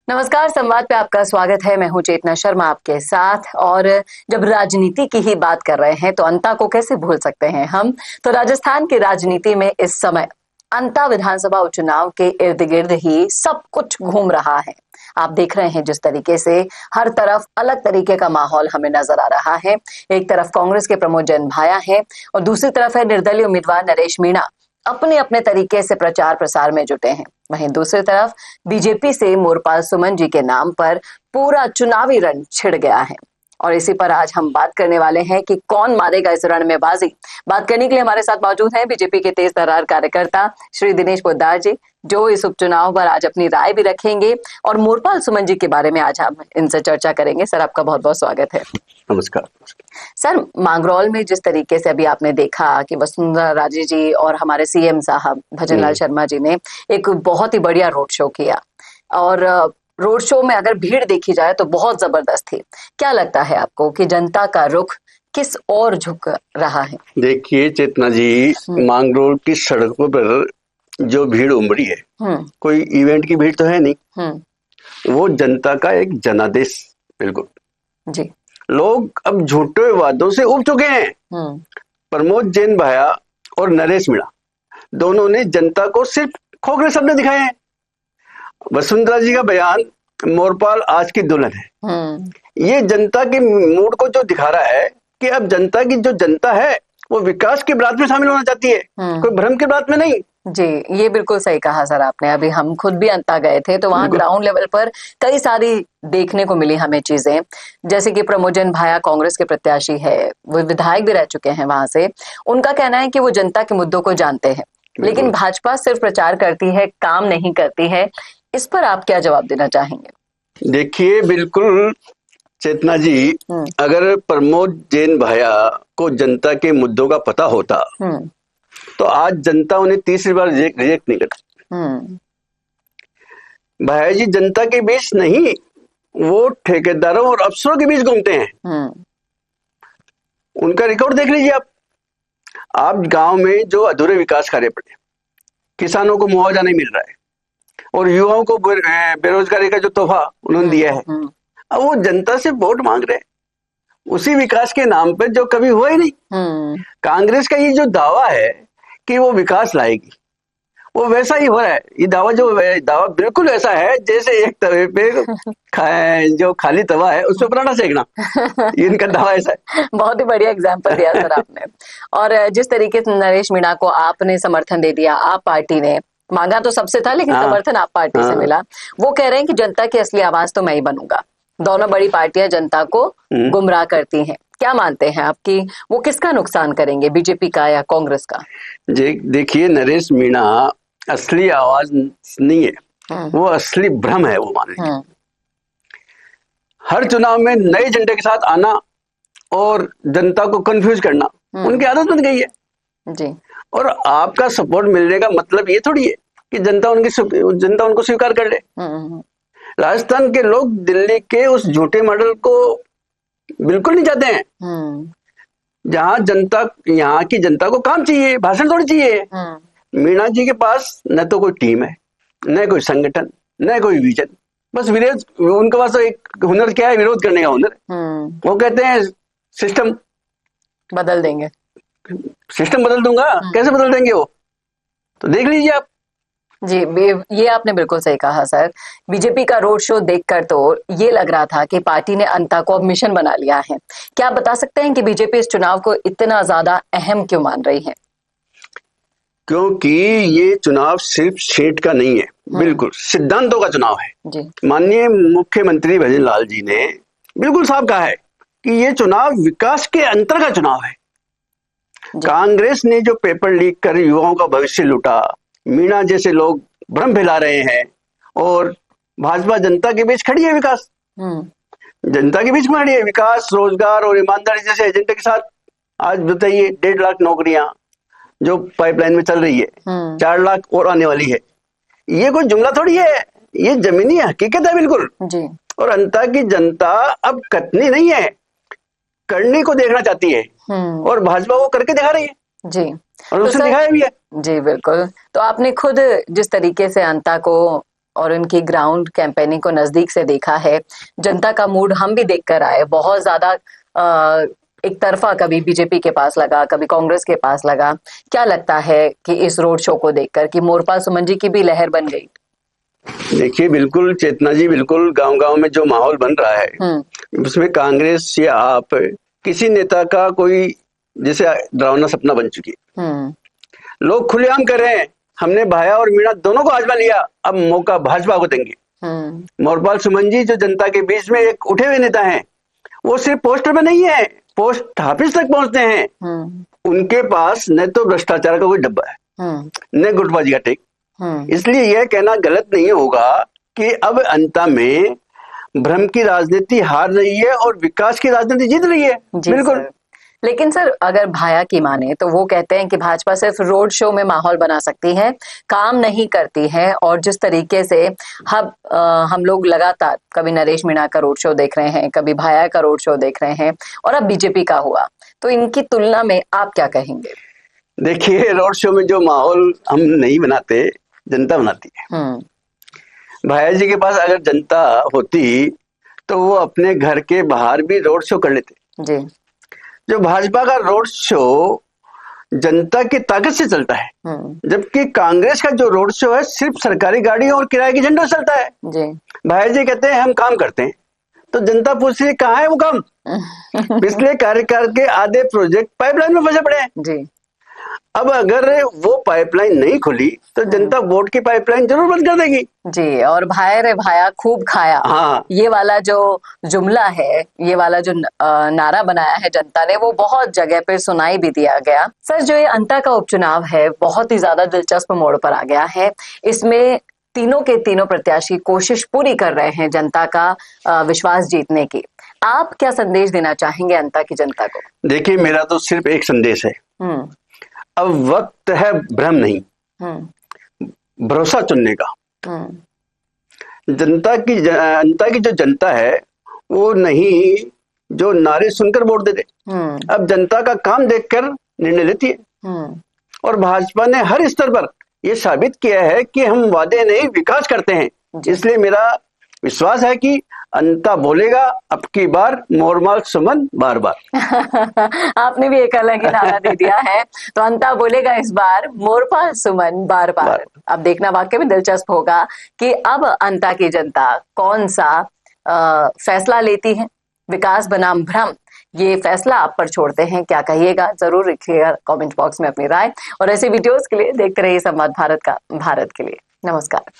नमस्कार, संवाद पे आपका स्वागत है। मैं हूं चेतना शर्मा आपके साथ। और जब राजनीति की ही बात कर रहे हैं तो अंता को कैसे भूल सकते हैं हम। तो राजस्थान की राजनीति में इस समय अंता विधानसभा उपचुनाव के इर्द गिर्द ही सब कुछ घूम रहा है। आप देख रहे हैं जिस तरीके से हर तरफ अलग तरीके का माहौल हमें नजर आ रहा है। एक तरफ कांग्रेस के प्रमोद जैन भाया है और दूसरी तरफ है निर्दलीय उम्मीदवार नरेश मीणा अपने अपने तरीके से प्रचार प्रसार में जुटे हैं। वहीं दूसरी तरफ बीजेपी से मोरपाल सुमन जी के नाम पर पूरा चुनावी रण छिड़ गया है। और इसी पर आज हम बात करने वाले हैं कि कौन मारेगा इस रण में बाजी। बात करने के लिए हमारे साथ मौजूद हैं बीजेपी के तेज तर्रार कार्यकर्ता श्री दिनेश पोद्दार जी, जो इस उपचुनाव पर आज अपनी राय भी रखेंगे और मोरपाल सुमन जी के बारे में आज हम इनसे चर्चा करेंगे। सर, आपका बहुत बहुत स्वागत है। नमस्कार। सर, मांगरौल में जिस तरीके से अभी आपने देखा कि वसुंधरा राजे जी और हमारे सीएम साहब भजनलाल शर्मा जी ने एक बहुत ही बढ़िया रोड शो किया और रोड शो में अगर भीड़ देखी जाए तो बहुत जबरदस्त थी। क्या लगता है आपको कि जनता का रुख किस ओर झुक रहा है? देखिए चेतना जी, मांगरोल की सड़कों पर जो भीड़ उमड़ी है, कोई इवेंट की भीड़ तो है नहीं, वो जनता का एक जनादेश। बिल्कुल जी। लोग अब झूठे वादों से उब चुके हैं। प्रमोद जैन भाया और नरेश मीणा दोनों ने जनता को सिर्फ खोखले शब्द दिखाए हैं। वसुंधरा जी का बयान मोरपाल आज की दुल्हन है, ये जनता के मूड को जो दिखा रहा है कि अब जनता की जो जनता है वो विकास की बात में शामिल होना चाहती है, कोई भ्रम की बात में नहीं। जी, ये बिल्कुल सही कहा सर आपने। अभी हम खुद भी अंता गए थे तो वहां ग्राउंड लेवल पर कई सारी देखने को मिली हमें चीजें, जैसे कि प्रमोद जैन भाया कांग्रेस के प्रत्याशी है, वो विधायक भी रह चुके हैं वहां से। उनका कहना है कि वो जनता के मुद्दों को जानते हैं, लेकिन भाजपा सिर्फ प्रचार करती है, काम नहीं करती है। इस पर आप क्या जवाब देना चाहेंगे? देखिए बिल्कुल चेतना जी, अगर प्रमोद जैन भाया को जनता के मुद्दों का पता होता तो आज जनता उन्हें तीसरी बार रिजेक्ट नहीं करती। भाया जी जनता के बीच नहीं, वो ठेकेदारों और अफसरों के बीच घूमते हैं। उनका रिकॉर्ड देख लीजिए आप गांव में जो अधूरे विकास कार्य पड़े, किसानों को मुआवजा नहीं मिल रहा है और युवाओं को बेरोजगारी का जो तोहफा उन्होंने दिया है, अब वो जनता से वोट मांग रहे हैं उसी विकास के नाम पर जो कभी हुआ ही नहीं। कांग्रेस का ये जो दावा है कि वो विकास लाएगी, वो वैसा ही हो रहा है। ये दावा बिल्कुल ऐसा है जैसे एक तवे पे जो खाली तवा है उस पर पराठा सेकना। ये इनका दावा ऐसा है। बहुत ही बढ़िया एग्जाम्पल दिया सर आपने। और जिस तरीके से नरेश मीणा को आपने समर्थन दे दिया, आप पार्टी ने मांगा तो सबसे था, लेकिन समर्थन आप पार्टी से मिला। वो कह रहे हैं कि जनता की असली आवाज तो मैं ही बनूंगा। दोनों बड़ी पार्टियां जनता को गुमराह करती हैं। क्या मानते हैं आपकी वो किसका नुकसान करेंगे, बीजेपी का या कांग्रेस का? देखिए नरेश मीणा असली आवाज नहीं है, वो असली भ्रम है। वो मान लीजिए हर चुनाव में नए एजेंडे के साथ आना और जनता को कंफ्यूज करना उनकी आदत बन गई है जी। और आपका सपोर्ट मिलने का मतलब ये थोड़ी है कि जनता उनको स्वीकार कर ले। राजस्थान के लोग दिल्ली के उस झूठे मॉडल को बिल्कुल नहीं चाहते हैं, जहां यहाँ की जनता को काम चाहिए, भाषण थोड़ी चाहिए। मीणा जी के पास न तो कोई टीम है, न कोई संगठन, न कोई विजन, बस विरोध। उनके पास तो एक हुनर क्या है, विरोध करने का हुनर। वो कहते हैं सिस्टम बदल देंगे, सिस्टम बदल दूंगा। कैसे बदल देंगे वो, तो देख लीजिए आप। जी, ये आपने बिल्कुल सही कहा सर। बीजेपी का रोड शो देखकर तो ये लग रहा था कि पार्टी ने अंता को अब मिशन बना लिया है। क्या आप बता सकते हैं कि बीजेपी इस चुनाव को इतना ज्यादा अहम क्यों मान रही है? क्योंकि ये चुनाव सिर्फ सीट का नहीं है, बिल्कुल सिद्धांतों का चुनाव है। माननीय मुख्यमंत्री भजनलाल जी ने बिल्कुल साफ कहा है कि ये चुनाव विकास के अंतर का चुनाव है। कांग्रेस ने जो पेपर लीक कर युवाओं का भविष्य लूटा, मीणा जैसे लोग भ्रम फैला रहे हैं, और भाजपा जनता के बीच खड़ी है विकास, जनता के बीच में खड़ी है विकास, रोजगार और ईमानदारी जैसे एजेंडे के साथ। आज बताइए 1.5 लाख नौकरियां जो पाइपलाइन में चल रही है, 4 लाख और आने वाली है। ये कोई जुमला थोड़ी है, ये जमीनी हकीकत है बिल्कुल जी। और अंता की जनता अब कतनी नहीं है, करने को देखना चाहती है और भाजपा वो करके दिखा रही है जी, और उसने दिखाया भी है। जी बिल्कुल। तो आपने खुद जिस तरीके से अंता को और उनकी ग्राउंड कैंपेनिंग को नजदीक से देखा है, जनता का मूड हम भी देख कर आए, बहुत ज्यादा एक तरफा, कभी बीजेपी के पास लगा, कभी कांग्रेस के पास लगा। क्या लगता है कि इस रोड शो को देखकर कि मोरपाल सुमन जी की भी लहर बन गई? देखिए, बिल्कुल चेतना जी, बिल्कुल गांव-गांव में जो माहौल बन रहा है उसमें कांग्रेस या आप किसी नेता का कोई जैसे डरावना सपना बन चुकी है। लोग खुलेआम कर रहे हैं, हमने भाया और मीणा दोनों को आजमा लिया, अब मौका भाजपा को देंगे। मोरपाल सुमन जी जो जनता के बीच में एक उठे हुए नेता हैं, वो सिर्फ पोस्टर में नहीं है, पोस्ट ऑफिस तक पहुंचते हैं। उनके पास न तो भ्रष्टाचार का कोई डब्बा है, न गुटबाजी का टेक। इसलिए यह कहना गलत नहीं होगा कि अब अंता में भ्रम की राजनीति हार रही है और विकास की राजनीति जीत रही है। बिल्कुल। लेकिन सर, अगर भाया की माने तो वो कहते हैं कि भाजपा सिर्फ रोड शो में माहौल बना सकती है, काम नहीं करती है। और जिस तरीके से हम लोग लगातार कभी नरेश मीणा का रोड शो देख रहे हैं, कभी भाया का रोड शो देख रहे हैं, और अब बीजेपी का हुआ, तो इनकी तुलना में आप क्या कहेंगे? देखिए, रोड शो में जो माहौल हम नहीं बनाते, जनता बनाती है। भाया जी के पास अगर जनता होती तो वो अपने घर के बाहर भी रोड शो कर लेते जी। जो भाजपा का रोड शो जनता की ताकत से चलता है, जबकि कांग्रेस का जो रोड शो है सिर्फ सरकारी गाड़ी और किराए की झंडों से चलता है जी। भाया जी कहते हैं हम काम करते हैं, तो जनता पूछ रही है कहाँ है वो काम? पिछले कार्यकाल के आधे प्रोजेक्ट पाइपलाइन में फंसे पड़े हैं जी। अब अगर वो पाइपलाइन नहीं खुली तो जनता वोट की पाइपलाइन जरूर बंद कर देगी जी। और भाया रे भाया खूब खाया, हाँ। ये वाला जो जुमला है, ये वाला जो नारा बनाया है जनता ने, वो बहुत जगह पे सुनाई भी दिया गया। सर, जो ये अंता का उपचुनाव है बहुत ही ज्यादा दिलचस्प मोड़ पर आ गया है। इसमें तीनों के तीनों प्रत्याशी कोशिश पूरी कर रहे हैं जनता का विश्वास जीतने की। आप क्या संदेश देना चाहेंगे अंता की जनता को? देखिए, मेरा तो सिर्फ एक संदेश है, अब वक्त है भ्रम नहीं, भरोसा चुनने का। अंता की जो जनता है वो नहीं जो नारे सुनकर वोट दे दे, अब जनता का काम देखकर निर्णय लेती है। और भाजपा ने हर स्तर पर यह साबित किया है कि हम वादे नहीं विकास करते हैं। इसलिए मेरा विश्वास है कि अंता बोलेगा अब की बार मोरपाल सुमन बार बार। आपने भी एक अलग ही नारा दे दिया है, तो अंता बोलेगा इस बार मोरपाल सुमन बार बार। अब देखना वाकई में दिलचस्प होगा कि अब अंता की जनता कौन सा फैसला लेती है, विकास बनाम भ्रम। ये फैसला आप पर छोड़ते हैं, क्या कहिएगा जरूर लिखिएगा कमेंट बॉक्स में अपनी राय। और ऐसे वीडियोस के लिए देखते रहिए संवाद भारत के लिए। नमस्कार।